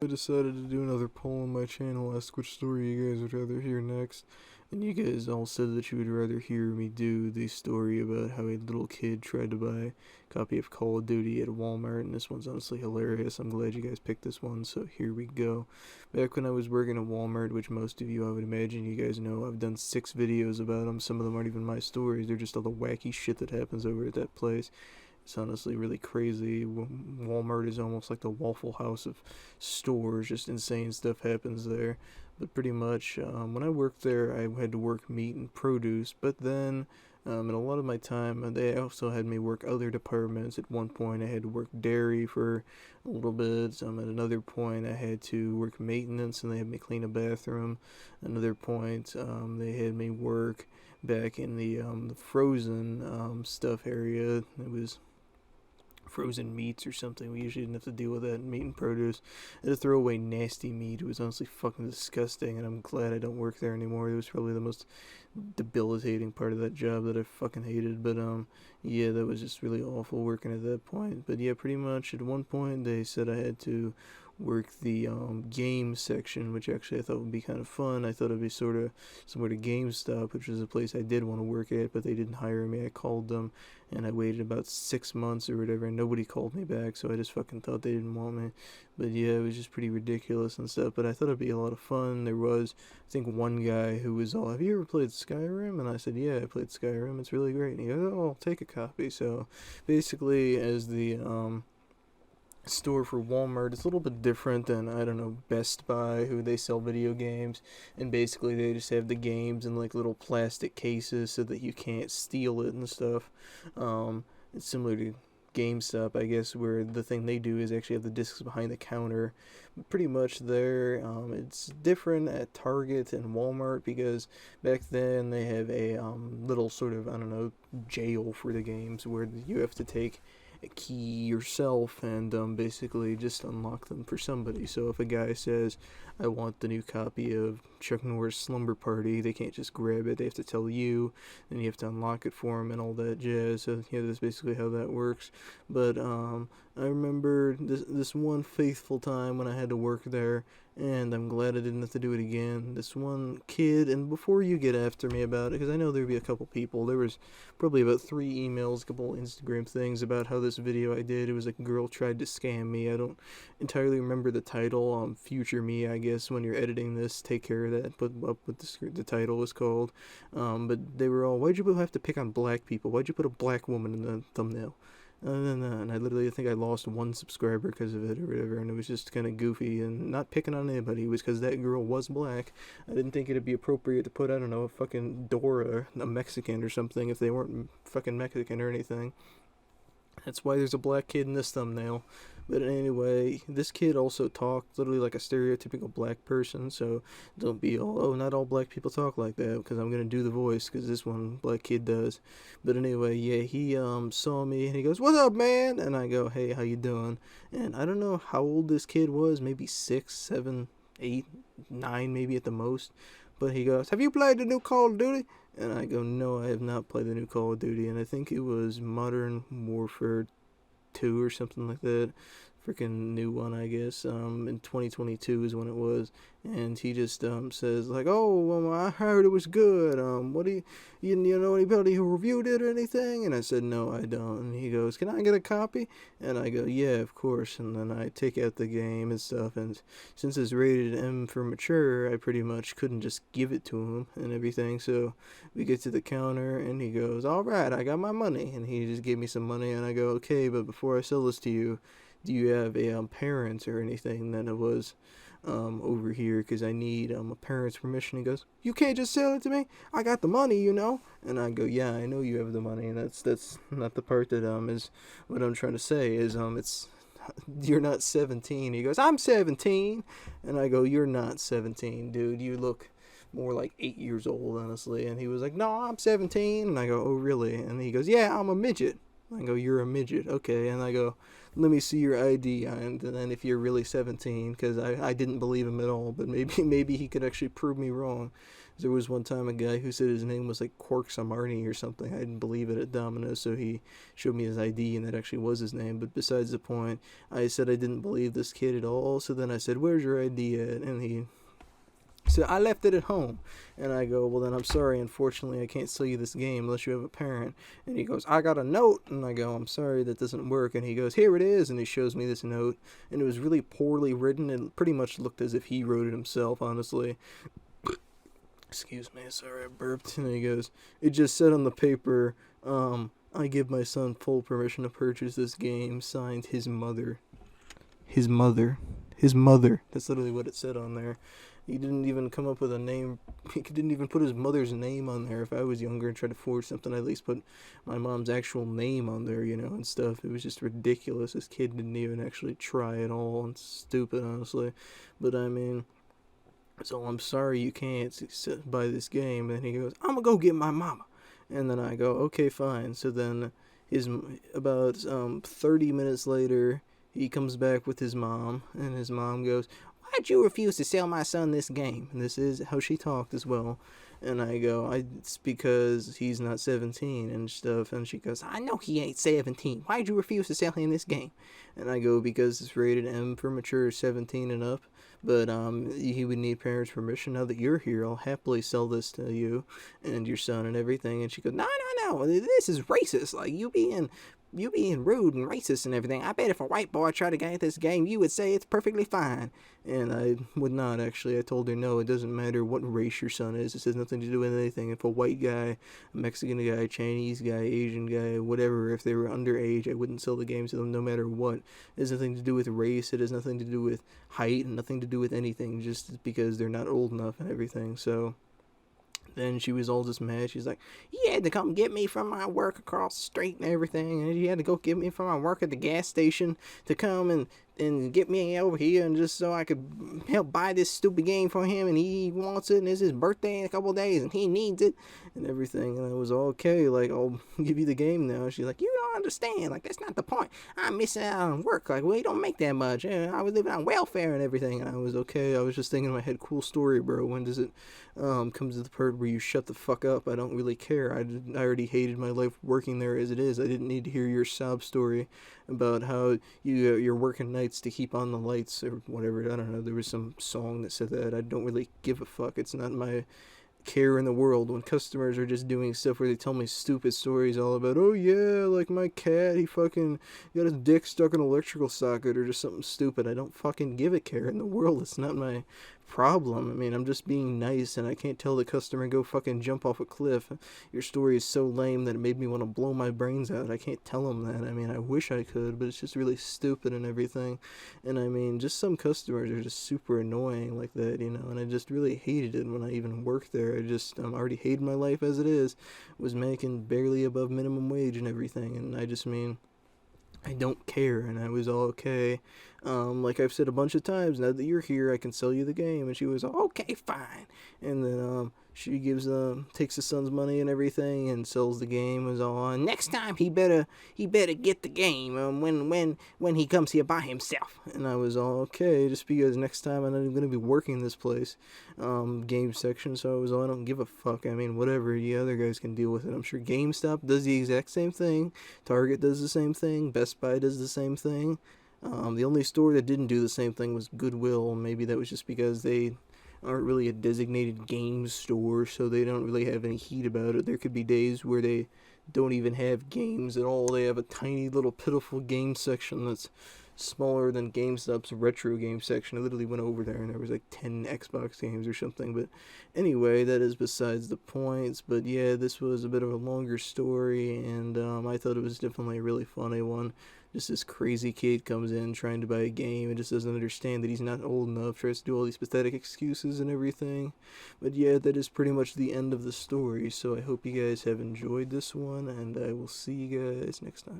I decided to do another poll on my channel, ask which story you guys would rather hear next, and you guys all said that you would rather hear me do the story about how a little kid tried to buy a copy of Call of Duty at Walmart, and this one's honestly hilarious. I'm glad you guys picked this one, so here we go. Back when I was working at Walmart, which most of you, I would imagine you guys know, I've done 6 videos about them. Some of them aren't even my stories, they're just all the wacky shit that happens over at that place. It's honestly really crazy. Walmart is almost like the Waffle House of stores. Just insane stuff happens there. But pretty much, when I worked there, I had to work meat and produce. But then, in a lot of my time, they also had me work other departments. At one point, I had to work dairy for a little bit. At another point, I had to work maintenance, and they had me clean a bathroom. Another point, they had me work back in the frozen stuff area. It was frozen meats or something. We usually didn't have to deal with that in meat and produce. I had to throw away nasty meat. It was honestly fucking disgusting, and I'm glad I don't work there anymore. It was probably the most debilitating part of that job that I fucking hated. But yeah, that was just really awful working at that point. But yeah, pretty much at one point they said I had to work the game section, which actually I thought would be kind of fun. I thought it'd be sort of similar to GameStop, which is a place I did want to work at, but they didn't hire me. I called them, and I waited about 6 months or whatever, and nobody called me back, so I just fucking thought they didn't want me. But yeah, it was just pretty ridiculous and stuff, but I thought it'd be a lot of fun. There was, I think, one guy who was all, have you ever played Skyrim? And I said, yeah, I played Skyrim, it's really great. And he goes, oh, I'll take a copy. So basically, as the store for Walmart, it's a little bit different than, I don't know, Best Buy, who they sell video games, and basically they just have the games in like little plastic cases so that you can't steal it and stuff. It's similar to GameStop, I guess, where the thing they do is actually have the discs behind the counter. Pretty much there. It's different at Target and Walmart because back then they have a little sort of, I don't know, jail for the games where you have to take a key yourself and basically just unlock them for somebody. So if a guy says, I want the new copy of Chuck Norris Slumber Party, they can't just grab it. They have to tell you, and you have to unlock it for them and all that jazz. So yeah, that's basically how that works. But I remember this one faithful time when I had to work there, and I'm glad I didn't have to do it again. This one kid, and before you get after me about it, because I know there'd be a couple people, there was probably about 3 emails, a couple Instagram things about how this video I did, it was like a girl tried to scam me. I don't entirely remember the title. Future me, I guess, when you're editing this, take care of that, put up what the title is called. But they were all, why'd you have to pick on black people? Why'd you put a black woman in the thumbnail? And I literally think I lost 1 subscriber because of it or whatever, and it was just kind of goofy, and not picking on anybody. It was because that girl was black. I didn't think it'd be appropriate to put, I don't know, a fucking Dora, a Mexican or something, if they weren't fucking Mexican or anything. That's why there's a black kid in this thumbnail. But anyway, this kid also talked literally like a stereotypical black person, so don't be all, oh, not all black people talk like that, because I'm going to do the voice, because this one black kid does. But anyway, yeah, he saw me, and he goes, what's up, man? And I go, hey, how you doing? And I don't know how old this kid was, maybe 6, 7, 8, 9 maybe at the most. But he goes, have you played the new Call of Duty? And I go, no, I have not played the new Call of Duty. And I think it was Modern Warfare 2 or something like that. Freaking new one, I guess. In 2022 is when it was. And he just says like, oh, well, I heard it was good. What do you know anybody who reviewed it or anything? And I said, no, I don't. And he goes, can I get a copy? And I go, yeah, of course. And then I take out the game and stuff. And since it's rated M for mature, I pretty much couldn't just give it to him and everything. So we get to the counter, and he goes, all right, I got my money. And he just gave me some money, and I go, okay, but before I sell this to you, do you have a parents or anything that it was over here, because I need a parent's permission. He goes, you can't just sell it to me, I got the money, you know. And I go, yeah, I know you have the money. And that's not the part that is what I'm trying to say is it's you're not 17. He goes, I'm 17. And I go, you're not 17, dude, you look more like 8 years old, honestly. And he was like, no, I'm 17. And I go, oh really? And he goes, yeah, I'm a midget. I go, you're a midget, okay. And I go, let me see your ID, and then if you're really 17, because I didn't believe him at all, but maybe he could actually prove me wrong. There was one time a guy who said his name was like Quark Samarni or something. I didn't believe it at Domino's, so he showed me his ID, and that actually was his name. But besides the point, I said I didn't believe this kid at all. So then I said, "Where's your ID at?" And he said, "I left it at home." And I go, "Well, then I'm sorry. Unfortunately, I can't sell you this game unless you have a parent." And he goes, "I got a note." And I go, "I'm sorry, that doesn't work." And he goes, "Here it is." And he shows me this note. And it was really poorly written. It pretty much looked as if he wrote it himself, honestly. Excuse me, sorry, I burped. And he goes, "It just said on the paper, I give my son full permission to purchase this game, signed his mother." His mother. His mother. That's literally what it said on there. He didn't even come up with a name. He didn't even put his mother's name on there. If I was younger and tried to forge something, I'd at least put my mom's actual name on there, and stuff. It was just ridiculous. This kid didn't even actually try at all. It's stupid, honestly. But I mean, so I'm sorry you can't buy this game. And he goes, "I'm gonna go get my mama." And then I go, "Okay, fine." So then his about 30 minutes later, he comes back with his mom, and his mom goes, "Why'd you refuse to sell my son this game?" And this is how she talked as well. And I go, "It's because he's not 17 and stuff." And she goes, "I know he ain't 17. Why'd you refuse to sell him this game?" And I go, "Because it's rated M for mature 17 and up. But he would need parents' permission. Now that you're here, I'll happily sell this to you and your son and everything." And she goes, "No, no, no. This is racist. Like, you being rude and racist and everything. I bet if a white boy tried to get this game, you would say it's perfectly fine." And I would not, actually. I told her, "No, it doesn't matter what race your son is. This has nothing to do with anything. If a white guy, a Mexican guy, Chinese guy, Asian guy, whatever, if they were underage, I wouldn't sell the game to them no matter what. It has nothing to do with race. It has nothing to do with height and nothing to do with anything, just because they're not old enough and everything." So then she was all just mad. She's like, "He had to come get me from my work across the street and everything. And he had to go get me from my work at the gas station to come and get me over here, and just so I could help buy this stupid game for him. And he wants it, and it's his birthday in a couple of days, and he needs it and everything." And I was all, "Okay, like, I'll give you the game now." She's like, "You don't understand. Like, that's not the point. I'm missing out on work. Like, we don't make that much. I was living on welfare and everything." And I was, "Okay." I was just thinking in my head, "Cool story, bro. When does it come to the part where you shut the fuck up? I don't really care. I already hated my life working there as it is. I didn't need to hear your sob story about how you're working nights to keep on the lights or whatever." I don't know. There was some song that said that. I don't really give a fuck. It's not my care in the world when customers are just doing stuff where they tell me stupid stories all about, "Oh yeah, like my cat, he fucking got his dick stuck in an electrical socket," or just something stupid. I don't fucking give a care in the world. It's not my problem. I mean, I'm just being nice, and I can't tell the customer, "Go fucking jump off a cliff." Your story is so lame that it made me want to blow my brains out. I can't tell them that. I mean, I wish I could, but it's just really stupid and everything. And I mean, just some customers are just super annoying like that, and I just really hated it when I even worked there. I just already hated my life as it is. Was making barely above minimum wage and everything, and I just mean, I don't care. And I was all, "Okay, like I've said a bunch of times, now that you're here, I can sell you the game." And she was all, "Okay, fine." And then she takes the son's money and everything and sells the game. Was all, "Next time he better get the game when he comes here by himself." And I was all, "Okay," just because next time I'm not even gonna be working this place, game section. So I was all, "I don't give a fuck. I mean, whatever. The other guys can deal with it. I'm sure GameStop does the exact same thing. Target does the same thing. Best Buy does the same thing. The only store that didn't do the same thing was Goodwill. Maybe that was just because they aren't really a designated game store, so they don't really have any heat about it. There could be days where they don't even have games at all. They have a tiny little pitiful game section that's smaller than GameStop's retro game section. I literally went over there and there was like 10 Xbox games or something. But anyway, that is besides the points. But yeah, this was a bit of a longer story, and I thought it was definitely a really funny one. Just this crazy kid comes in trying to buy a game and just doesn't understand that he's not old enough, tries to do all these pathetic excuses and everything. But yeah, that is pretty much the end of the story. So I hope you guys have enjoyed this one, and I will see you guys next time.